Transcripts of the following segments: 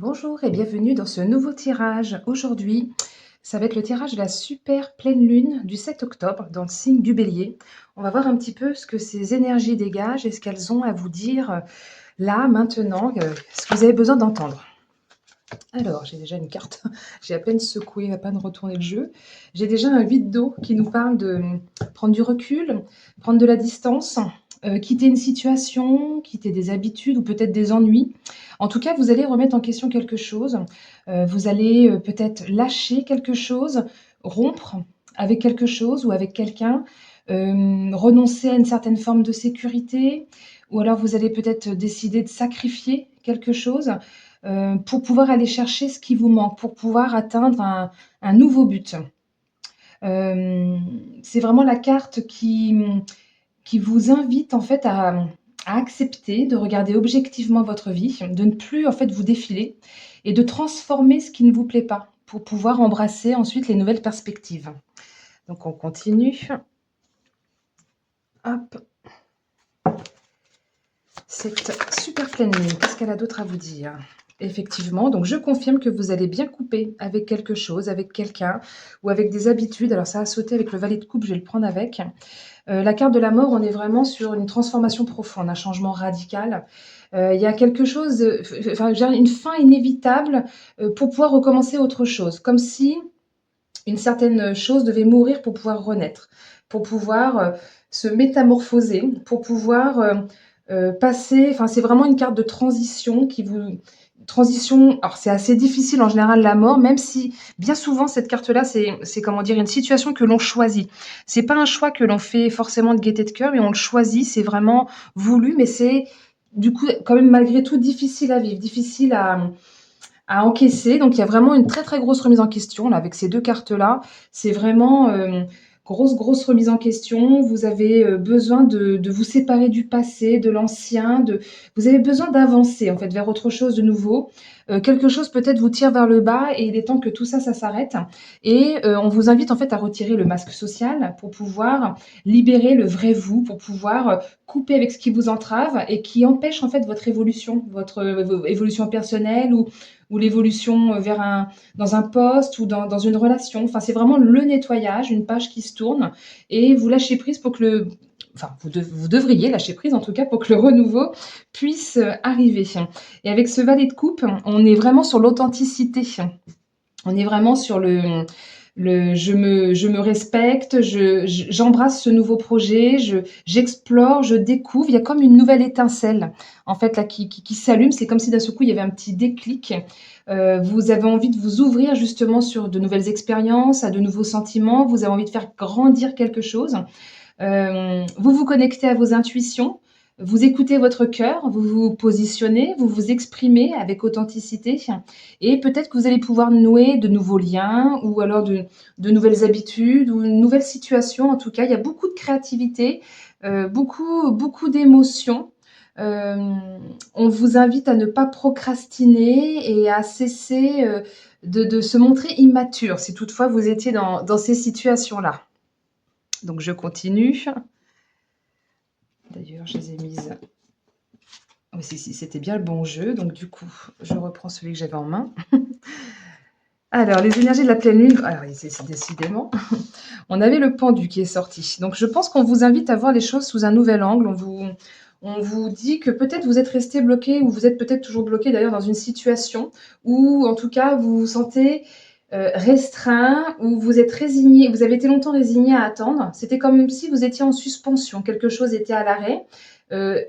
Bonjour et bienvenue dans ce nouveau tirage. Aujourd'hui, ça va être le tirage de la super pleine lune du 7 octobre dans le signe du Bélier. On va voir un petit peu ce que ces énergies dégagent et ce qu'elles ont à vous dire là, maintenant, ce que vous avez besoin d'entendre. Alors, j'ai déjà une carte, j'ai à peine secoué, à peine retourné le jeu. J'ai déjà un 8 d'eau qui nous parle de prendre du recul, prendre de la distance, quitter une situation, quitter des habitudes ou peut-être des ennuis. En tout cas, vous allez remettre en question quelque chose, vous allez peut-être lâcher quelque chose, rompre avec quelque chose ou avec quelqu'un, renoncer à une certaine forme de sécurité, ou alors vous allez peut-être décider de sacrifier quelque chose pour pouvoir aller chercher ce qui vous manque, pour pouvoir atteindre un nouveau but. C'est vraiment la carte qui vous invite en fait à accepter de regarder objectivement votre vie, de ne plus en fait vous défiler et de transformer ce qui ne vous plaît pas pour pouvoir embrasser ensuite les nouvelles perspectives. Donc on continue. Hop. Cette super pleine lune, qu'est-ce qu'elle a d'autre à vous dire? Effectivement, donc je confirme que vous allez bien couper avec quelque chose, avec quelqu'un ou avec des habitudes. Alors ça a sauté avec le valet de coupe, je vais le prendre avec. La carte de la mort, on est vraiment sur une transformation profonde, un changement radical. Il y a quelque chose, enfin, une fin inévitable pour pouvoir recommencer autre chose. Comme si une certaine chose devait mourir pour pouvoir renaître, pour pouvoir se métamorphoser, pour pouvoir passer. Enfin, c'est vraiment une carte de transition qui vous. Transition, alors c'est assez difficile en général la mort, même si bien souvent cette carte-là, c'est comment dire, une situation que l'on choisit. C'est pas un choix que l'on fait forcément de gaieté de cœur, mais on le choisit, c'est vraiment voulu, mais c'est du coup quand même malgré tout difficile à vivre, difficile à encaisser. Donc il y a vraiment une très très grosse remise en question là avec ces deux cartes là. C'est vraiment grosse remise en question. Vous avez besoin de vous séparer du passé, de l'ancien. Vous avez besoin d'avancer en fait vers autre chose de nouveau. Quelque chose peut-être vous tire vers le bas et il est temps que tout ça s'arrête. Et on vous invite en fait à retirer le masque social pour pouvoir libérer le vrai vous, pour pouvoir couper avec ce qui vous entrave et qui empêche en fait votre évolution, votre évolution personnelle ou l'évolution dans un poste ou dans une relation. Enfin, c'est vraiment le nettoyage, une page qui se tourne et vous lâchez prise pour que vous devriez lâcher prise en tout cas pour que le renouveau puisse arriver. Et avec ce valet de coupe, on est vraiment sur l'authenticité. On est vraiment sur je me respecte, j'embrasse ce nouveau projet, j'explore, je découvre. Il y a comme une nouvelle étincelle, en fait, là, qui s'allume. C'est comme si d'un seul coup, il y avait un petit déclic. Vous avez envie de vous ouvrir justement sur de nouvelles expériences, à de nouveaux sentiments. Vous avez envie de faire grandir quelque chose. Vous vous connectez à vos intuitions, vous écoutez votre cœur, vous vous positionnez, vous vous exprimez avec authenticité et peut-être que vous allez pouvoir nouer de nouveaux liens ou alors de nouvelles habitudes ou une nouvelle situation. En tout cas, il y a beaucoup de créativité, beaucoup d'émotions. Euh, on vous invite à ne pas procrastiner et à cesser de se montrer immature si toutefois vous étiez dans ces situations-là. Donc je continue. D'ailleurs, je les ai mises. Oui, si, c'était bien le bon jeu. Donc du coup, je reprends celui que j'avais en main. Alors, les énergies de la pleine lune. Alors, c'est décidément. On avait le pendu qui est sorti. Donc je pense qu'on vous invite à voir les choses sous un nouvel angle. On vous dit que peut-être vous êtes resté bloqué ou vous êtes peut-être toujours bloqué d'ailleurs dans une situation où en tout cas vous vous sentez restreint, où vous êtes résigné, vous avez été longtemps résigné à attendre. C'était comme si vous étiez en suspension, quelque chose était à l'arrêt.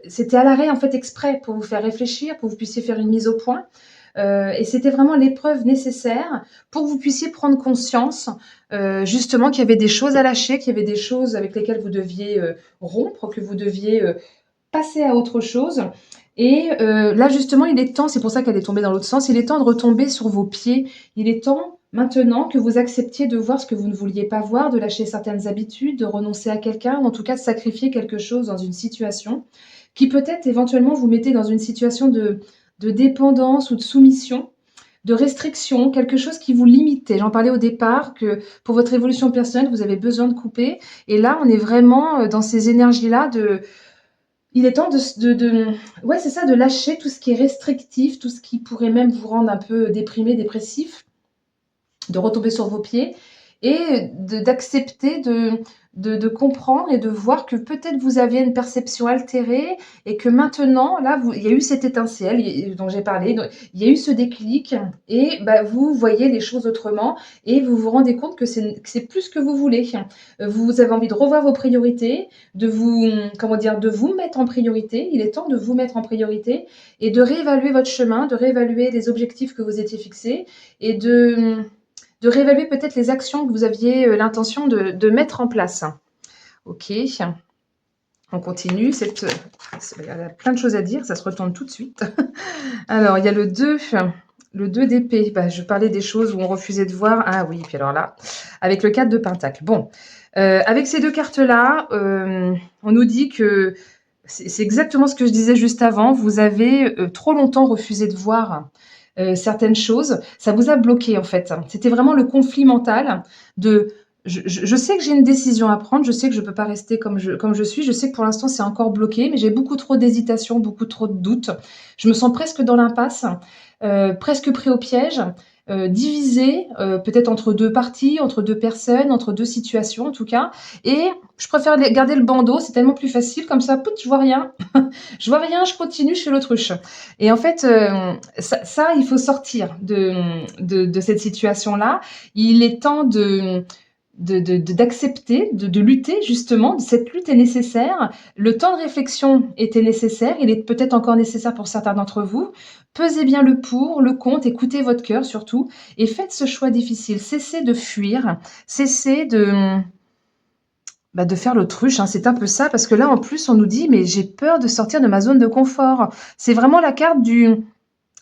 C'était à l'arrêt en fait exprès pour vous faire réfléchir, pour que vous puissiez faire une mise au point. Et c'était vraiment l'épreuve nécessaire pour que vous puissiez prendre conscience justement qu'il y avait des choses à lâcher, qu'il y avait des choses avec lesquelles vous deviez rompre, que vous deviez passer à autre chose. Et là, justement, il est temps, c'est pour ça qu'elle est tombée dans l'autre sens, il est temps de retomber sur vos pieds. Il est temps maintenant que vous acceptiez de voir ce que vous ne vouliez pas voir, de lâcher certaines habitudes, de renoncer à quelqu'un, ou en tout cas de sacrifier quelque chose dans une situation qui peut-être éventuellement vous mettez dans une situation de dépendance ou de soumission, de restriction, quelque chose qui vous limitait. J'en parlais au départ que pour votre évolution personnelle, vous avez besoin de couper. Et là, on est vraiment dans ces énergies-là Il est temps ouais, c'est ça, de lâcher tout ce qui est restrictif, tout ce qui pourrait même vous rendre un peu déprimé, dépressif, de retomber sur vos pieds et d'accepter de comprendre et de voir que peut-être vous aviez une perception altérée et que maintenant, là, il y a eu cette étincelle dont j'ai parlé, il y a eu ce déclic et bah, vous voyez les choses autrement et vous vous rendez compte que c'est plus ce que vous voulez. Vous avez envie de revoir vos priorités, de vous, comment dire, de vous mettre en priorité. Il est temps de vous mettre en priorité et de réévaluer votre chemin, de réévaluer les objectifs que vous étiez fixés et de réévaluer peut-être les actions que vous aviez l'intention de mettre en place. Ok, on continue. Il y a plein de choses à dire, ça se retourne tout de suite. Alors, il y a le 2 d'épée. Bah, je parlais des choses où on refusait de voir. Ah oui, puis alors là, avec le 4 de pentacle. Bon, avec ces deux cartes-là, on nous dit que c'est exactement ce que je disais juste avant. Vous avez trop longtemps refusé de voir certaines choses. Ça vous a bloqué en fait. C'était vraiment le conflit mental de je sais que j'ai une décision à prendre, je sais que je ne peux pas rester comme je suis, je sais que pour l'instant c'est encore bloqué, mais j'ai beaucoup trop d'hésitation, beaucoup trop de doutes. Je me sens presque dans l'impasse, presque pris au piège, divisé, peut-être entre deux parties, entre deux personnes, entre deux situations en tout cas. Et je préfère garder le bandeau, c'est tellement plus facile, comme ça, pout, je vois rien. Je vois rien, je continue, je fais l'autruche. Et en fait, il faut sortir de cette situation-là. Il est temps d'accepter, de lutter justement. Cette lutte est nécessaire. Le temps de réflexion était nécessaire. Il est peut-être encore nécessaire pour certains d'entre vous. Pesez bien le pour, le contre, écoutez votre cœur surtout et faites ce choix difficile. Cessez de fuir, cessez de faire l'autruche, hein, c'est un peu ça, parce que là, en plus, on nous dit, mais j'ai peur de sortir de ma zone de confort. C'est vraiment la carte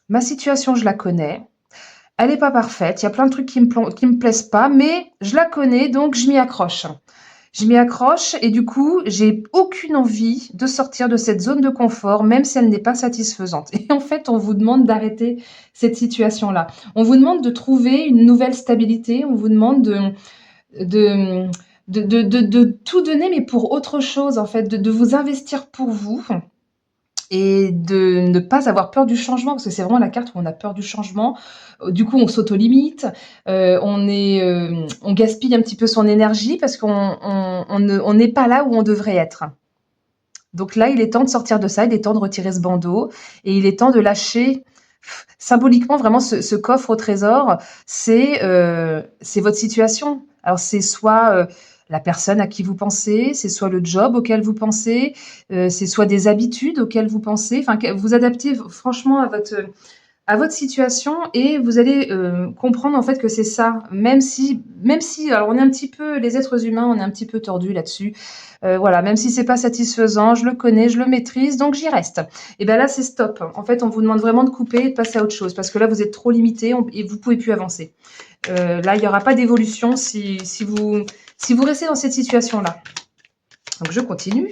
ma situation, je la connais. Elle n'est pas parfaite. Il y a plein de trucs qui me plaisent pas, mais je la connais, donc je m'y accroche. Je m'y accroche et du coup, j'ai aucune envie de sortir de cette zone de confort, même si elle n'est pas satisfaisante. Et en fait, on vous demande d'arrêter cette situation-là. On vous demande de trouver une nouvelle stabilité. On vous demande de, de tout donner, mais pour autre chose, en fait, de vous investir pour vous et de ne pas avoir peur du changement, parce que c'est vraiment la carte où on a peur du changement. Du coup, on s'auto-limite, on gaspille un petit peu son énergie parce on n'est pas là où on devrait être. Donc là, il est temps de sortir de ça, il est temps de retirer ce bandeau et il est temps de lâcher symboliquement vraiment ce coffre au trésor, c'est votre situation. Alors c'est soit la personne à qui vous pensez, c'est soit le job auquel vous pensez, c'est soit des habitudes auxquelles vous pensez. Enfin, vous adaptez franchement à votre situation et vous allez comprendre en fait que c'est ça. Même si, alors on est un petit peu, les êtres humains, on est un petit peu tordus là-dessus. Voilà, même si c'est pas satisfaisant, je le connais, je le maîtrise, donc j'y reste. Et ben là, c'est stop. En fait, on vous demande vraiment de couper et de passer à autre chose parce que là, vous êtes trop limité et vous pouvez plus avancer. Là, il n'y aura pas d'évolution si vous restez dans cette situation-là. Donc, je continue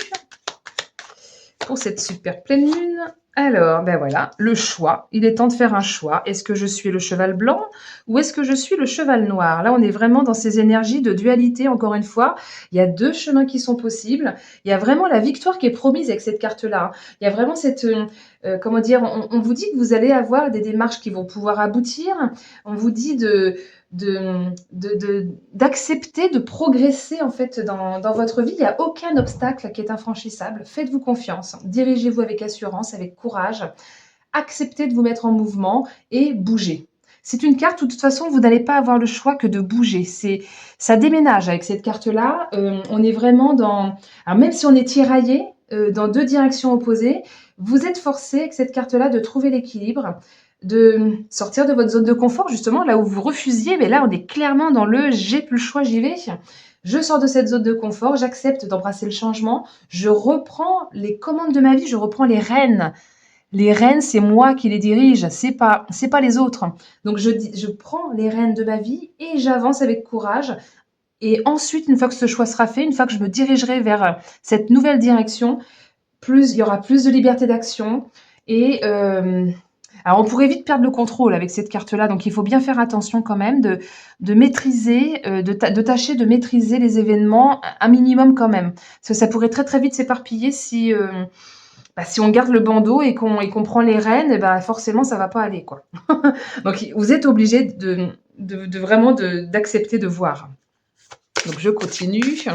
pour cette super pleine lune. Alors, ben voilà, le choix. Il est temps de faire un choix. Est-ce que je suis le cheval blanc ou est-ce que je suis le cheval noir? Là, on est vraiment dans ces énergies de dualité, encore une fois. Il y a deux chemins qui sont possibles. Il y a vraiment la victoire qui est promise avec cette carte-là. Il y a vraiment cette... comment dire, on vous dit que vous allez avoir des démarches qui vont pouvoir aboutir. On vous dit d'accepter de progresser en fait dans votre vie. Il n'y a aucun obstacle qui est infranchissable. Faites-vous confiance. Dirigez-vous avec assurance, avec courage. Acceptez de vous mettre en mouvement et bougez. C'est une carte où de toute façon vous n'allez pas avoir le choix que de bouger. Ça déménage avec cette carte-là. On est vraiment dans... Alors même si on est tiraillé dans deux directions opposées, vous êtes forcé avec cette carte-là de trouver l'équilibre, de sortir de votre zone de confort, justement, là où vous refusiez, mais là, on est clairement dans le « j'ai plus le choix, j'y vais ». Je sors de cette zone de confort, j'accepte d'embrasser le changement, je reprends les commandes de ma vie, je reprends les rênes. Les rênes, c'est moi qui les dirige, c'est pas les autres. Donc, je prends les rênes de ma vie et j'avance avec courage. Et ensuite, une fois que ce choix sera fait, une fois que je me dirigerai vers cette nouvelle direction, il y aura plus de liberté d'action et... alors, on pourrait vite perdre le contrôle avec cette carte-là, donc il faut bien faire attention quand même de maîtriser, de tâcher de maîtriser les événements un minimum quand même. Parce que ça pourrait très très vite s'éparpiller bah, si on garde le bandeau et qu'on prend les rênes, et bah, forcément, ça va pas aller, quoi. Donc, vous êtes obligé de vraiment d'accepter de voir. Donc, je continue.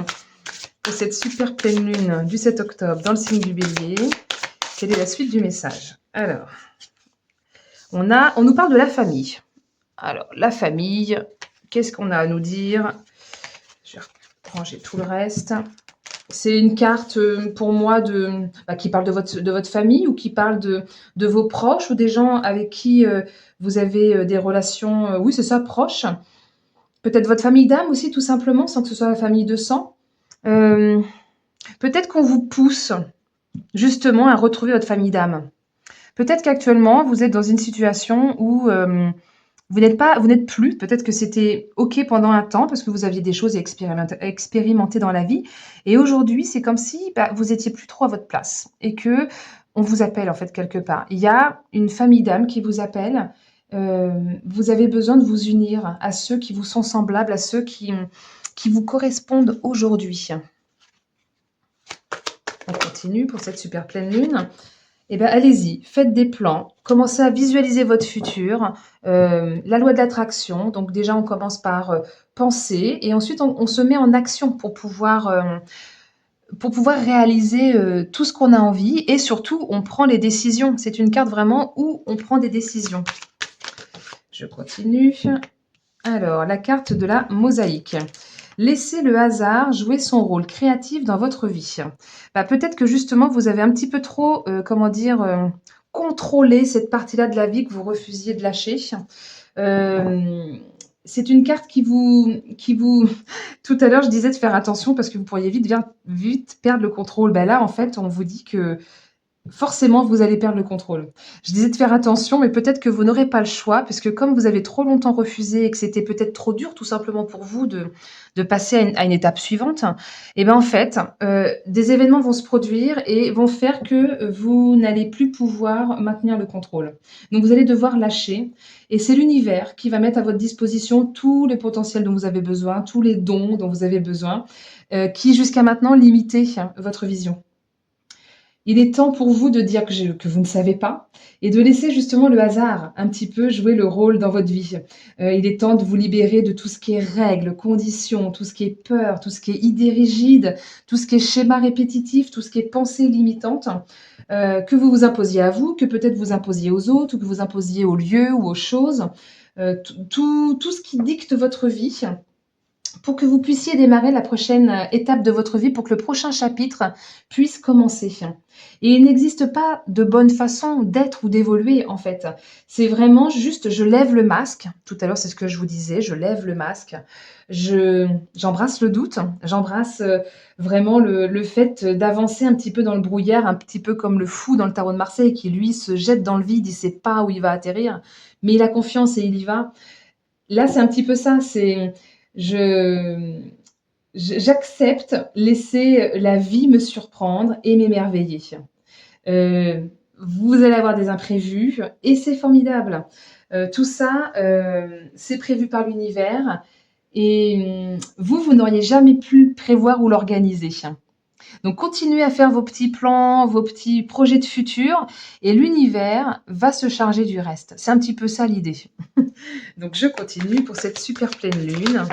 Pour cette super pleine lune du 7 octobre dans le signe du Bélier, quelle est la suite du message? Alors, on nous parle de la famille. Alors, la famille, qu'est-ce qu'on a à nous dire? Je vais ranger tout le reste. C'est une carte pour moi qui parle de votre famille ou qui parle de vos proches ou des gens avec qui vous avez des relations, oui, c'est ça, proches. Peut-être votre famille d'âme aussi, tout simplement, sans que ce soit la famille de sang. Euh, Peut-être qu'on vous pousse justement à retrouver votre famille d'âme. Peut-être qu'actuellement, vous êtes dans une situation où vous n'êtes plus, peut-être que c'était OK pendant un temps parce que vous aviez des choses à expérimenter dans la vie. Et aujourd'hui, c'est comme si vous étiez plus trop à votre place et que on vous appelle en fait quelque part. Il y a une famille d'âmes qui vous appelle. Vous avez besoin de vous unir à ceux qui vous sont semblables, à ceux qui vous correspondent aujourd'hui. On continue pour cette super pleine lune. Eh bien, allez-y, faites des plans, commencez à visualiser votre futur, la loi de l'attraction. Donc déjà, on commence par penser et ensuite on se met en action pour pouvoir réaliser tout ce qu'on a envie et surtout, on prend les décisions. C'est une carte vraiment où on prend des décisions. Je continue. Alors, la carte de la mosaïque. Laissez le hasard jouer son rôle créatif dans votre vie. Peut-être que justement, vous avez un petit peu trop, contrôlé cette partie-là de la vie que vous refusiez de lâcher. C'est une carte qui vous tout à l'heure, je disais de faire attention parce que vous pourriez vite perdre le contrôle. Là, en fait, on vous dit que forcément, vous allez perdre le contrôle. Je disais de faire attention, mais peut-être que vous n'aurez pas le choix, puisque comme vous avez trop longtemps refusé et que c'était peut-être trop dur, tout simplement pour vous, de passer à une étape suivante, et ben en fait, des événements vont se produire et vont faire que vous n'allez plus pouvoir maintenir le contrôle. Donc vous allez devoir lâcher, et c'est l'univers qui va mettre à votre disposition tous les potentiels dont vous avez besoin, tous les dons dont vous avez besoin, qui jusqu'à maintenant limitaient votre vision. Il est temps pour vous de dire que vous ne savez pas et de laisser justement le hasard un petit peu jouer le rôle dans votre vie. Il est temps de vous libérer de tout ce qui est règles, conditions, tout ce qui est peur, tout ce qui est idées rigides, tout ce qui est schéma répétitif, tout ce qui est pensée limitante, que vous vous imposiez à vous, que peut-être vous imposiez aux autres, ou que vous imposiez aux lieux ou aux choses. Tout ce qui dicte votre vie pour que vous puissiez démarrer la prochaine étape de votre vie, pour que le prochain chapitre puisse commencer. Et il n'existe pas de bonne façon d'être ou d'évoluer, en fait. C'est vraiment juste, je lève le masque. Tout à l'heure, c'est ce que je vous disais, je lève le masque. J'embrasse le doute, j'embrasse vraiment le fait d'avancer un petit peu dans le brouillard, un petit peu comme le fou dans le tarot de Marseille qui, lui, se jette dans le vide, il ne sait pas où il va atterrir, mais il a confiance et il y va. Là, c'est un petit peu ça, c'est je j'accepte laisser la vie me surprendre et m'émerveiller. Vous allez avoir des imprévus et c'est formidable. Tout ça, c'est prévu par l'univers et vous n'auriez jamais pu prévoir ou l'organiser. Donc continuez à faire vos petits plans, vos petits projets de futur et l'univers va se charger du reste. C'est un petit peu ça l'idée. Donc je continue pour cette super pleine lune.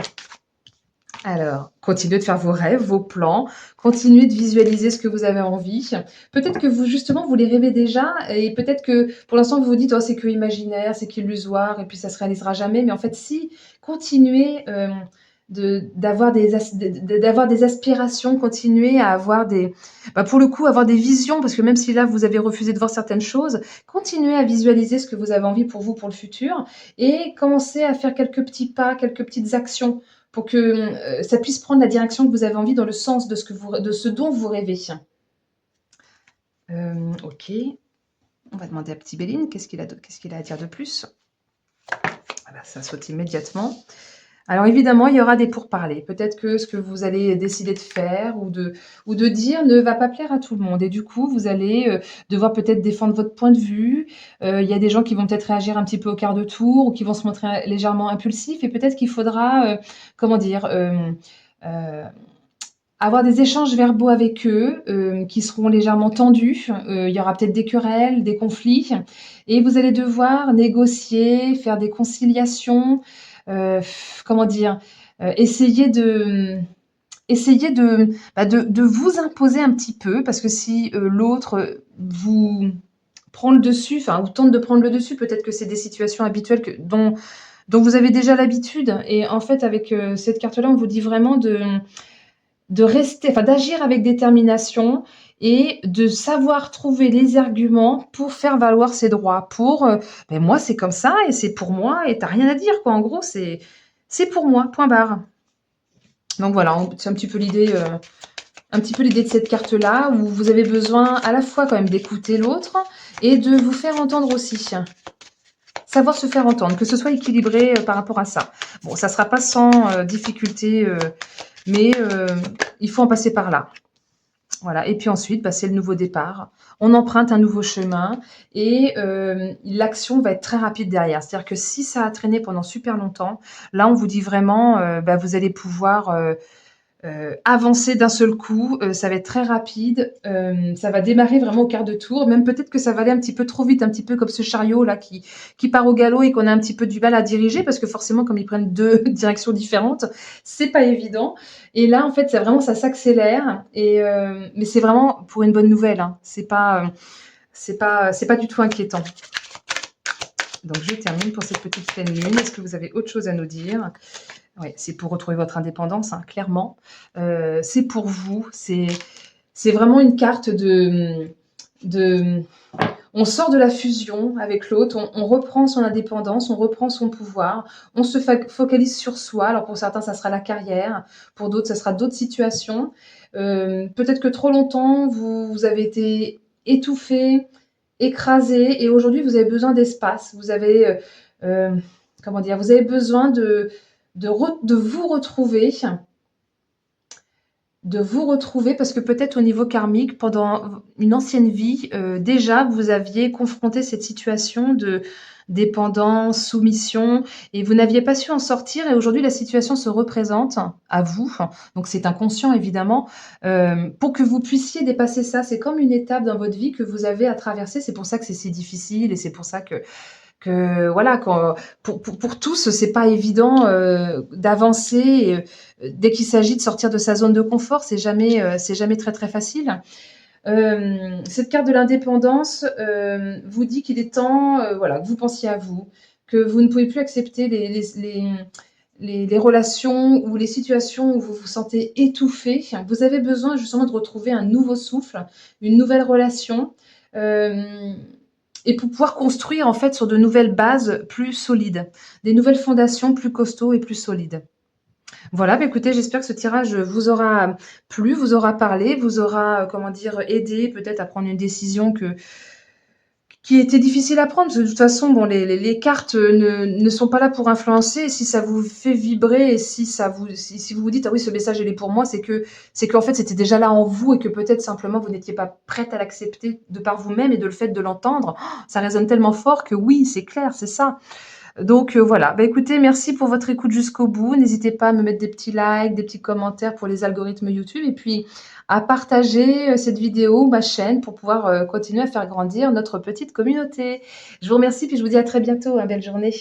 Alors, continuez de faire vos rêves, vos plans, continuez de visualiser ce que vous avez envie. Peut-être que vous, justement, vous les rêvez déjà et peut-être que pour l'instant, vous vous dites, oh, c'est que imaginaire, c'est qu'illusoire et puis ça se réalisera jamais. Mais en fait, si, continuez d'avoir des aspirations, continuez à avoir pour le coup, avoir des visions, parce que même si là, vous avez refusé de voir certaines choses, continuez à visualiser ce que vous avez envie pour vous, pour le futur et commencez à faire quelques petits pas, quelques petites actions pour que ça puisse prendre la direction que vous avez envie dans le sens de ce dont vous rêvez. Ok, on va demander à Petit Béline qu'est-ce qu'il a à dire de plus. Voilà, ça saute immédiatement. Alors évidemment, il y aura des pourparlers. Peut-être que ce que vous allez décider de faire ou de dire ne va pas plaire à tout le monde. Et du coup, vous allez devoir peut-être défendre votre point de vue. Il y a des gens qui vont peut-être réagir un petit peu au quart de tour ou qui vont se montrer légèrement impulsifs. Et peut-être qu'il faudra, comment dire, avoir des échanges verbaux avec eux, qui seront légèrement tendus. Il y aura peut-être des querelles, des conflits et vous allez devoir négocier, faire des conciliations, heu, comment dire? Essayer de, essayer de, bah, de vous imposer un petit peu parce que si, l'autre, vous prend le dessus, enfin, ou tente de prendre le dessus, peut-être que c'est des situations habituelles que dont vous avez déjà l'habitude et en fait avec, cette carte-là, on vous dit vraiment de rester, enfin d'agir avec détermination et de savoir trouver les arguments pour faire valoir ses droits, pour, «Beh, moi, c'est comme ça et c'est pour moi et tu as rien à dire, quoi». En gros, c'est pour moi, point barre. Donc voilà, on c'est un petit peu l'idée de cette carte-là, où vous avez besoin à la fois quand même d'écouter l'autre et de vous faire entendre aussi. Savoir se faire entendre, que ce soit équilibré, par rapport à ça. Bon, ça sera pas sans, difficulté, mais il faut en passer par là. Voilà et puis ensuite, bah, c'est le nouveau départ. On emprunte un nouveau chemin et l'action va être très rapide derrière. C'est-à-dire que si ça a traîné pendant super longtemps, là, on vous dit vraiment, bah, vous allez pouvoir, avancer d'un seul coup, ça va être très rapide, ça va démarrer vraiment au quart de tour. Même peut-être que ça va aller un petit peu trop vite, un petit peu comme ce chariot là qui part au galop et qu'on a un petit peu du mal à diriger parce que forcément comme ils prennent 2 directions différentes, c'est pas évident et là en fait, ça vraiment ça s'accélère et mais c'est vraiment pour une bonne nouvelle, hein. C'est pas du tout inquiétant. Donc je termine pour cette petite pleine lune. Est-ce que vous avez autre chose à nous dire? Ouais, c'est pour retrouver votre indépendance, hein, clairement. C'est pour vous, c'est vraiment une carte de on sort de la fusion avec l'autre, on reprend son indépendance, on reprend son pouvoir, on se focalise sur soi. Alors pour certains, ça sera la carrière, pour d'autres, ça sera d'autres situations. Peut-être que trop longtemps, vous avez été étouffé, écrasé et aujourd'hui, vous avez besoin d'espace. Vous avez, comment dire? Vous avez besoin de vous retrouver, parce que peut-être au niveau karmique, pendant une ancienne vie, déjà vous aviez confronté cette situation de dépendance, soumission et vous n'aviez pas su en sortir et aujourd'hui la situation se représente à vous, donc c'est inconscient évidemment, pour que vous puissiez dépasser ça. C'est comme une étape dans votre vie que vous avez à traverser. C'est pour ça que c'est si difficile et c'est pour ça que voilà, quand pour tous, c'est pas évident, d'avancer et dès qu'il s'agit de sortir de sa zone de confort, c'est jamais très, très facile. Cette carte de l'indépendance, vous dit qu'il est temps, voilà, que vous pensiez à vous, que vous ne pouvez plus accepter les relations ou les situations où vous vous sentez étouffé. Vous avez besoin justement de retrouver un nouveau souffle, une nouvelle relation, hem et pour pouvoir construire en fait sur de nouvelles bases plus solides, des nouvelles fondations plus costauds et plus solides. Voilà, bah, écoutez, j'espère que ce tirage vous aura plu, vous aura parlé, vous aura, comment dire, aidé peut-être à prendre une décision qui était difficile à prendre. Parce que de toute façon, bon, les cartes ne sont pas là pour influencer. Et si ça vous fait vibrer et si vous vous dites, ah oui, ce message, il est pour moi, c'est qu'en fait, c'était déjà là en vous et que peut-être simplement vous n'étiez pas prête à l'accepter de par vous-même et de le fait de l'entendre, ça résonne tellement fort que oui, c'est clair, c'est ça. Donc voilà, bah, écoutez, merci pour votre écoute jusqu'au bout. N'hésitez pas à me mettre des petits likes, des petits commentaires pour les algorithmes YouTube et puis à partager, cette vidéo, ma chaîne pour pouvoir, continuer à faire grandir notre petite communauté. Je vous remercie puis je vous dis à très bientôt, hein. Belle journée.